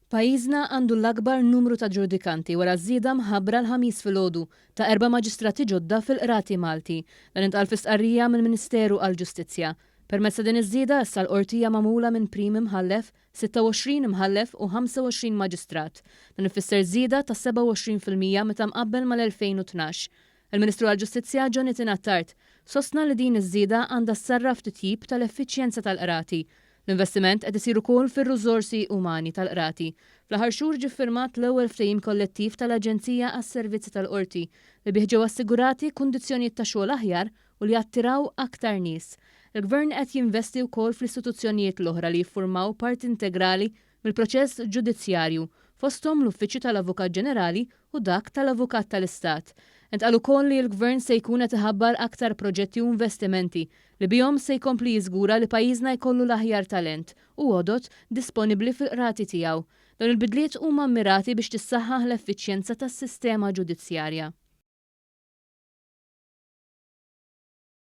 Pajjiżna għandu l-akbar numru ta' ġudikanti wara żieda mħabbra l-ħamis filgħodu ta' 4 maġistrati ġodda fil-qrati Malti. Dan intqal fi stqarrija mill-Ministeru għall-Ġustizzja. Permezz ta' din iż-żieda issa l-qortija magħmula minn prim imħallef, 26 imħallef u 25 maġistrat. Dan ifisser żieda ta' 27% meta mqabbel mal-2012. Il-Ministru għall-Ġustizzja Jonathan Attard sostna li din iż-żieda għandha ssarraf titjib tal-effiċjenza tal-qrati. L-investiment qed isir ukoll fir-riżorsi umani tal-qrati. Fl-aħħar xhur ġie ffirmat l-ewwel ftehim kollettiv tal-Aġenzija għas-Servizzi tal-Qorti li bih ġew assigurati kundizzjonijiet ta' xogħol aħjar u li attiraw aktar nies. Il-Gvern qed jinvesti wkoll fl-istituzzjonijiet l-oħra li jiffurmaw parti integrali mill-proċess ġudizzjarju fosthom l-Uffiċċju tal-Avukat Ġenerali u dak tal-Avukat tal-Istat. Intqal ukoll li l-Gvern se jkun qed iħabbar aktar proġetti u investimenti li bihom se jkompli jiżgura li pajjiżna jkollu l-aħjar talent u għodot disponibbli fil-qrati tiegħu. Dan il-bidliet huma mmirati biex tissaħħaħ l-effiċjenza tas-sistema ġudizzjarja.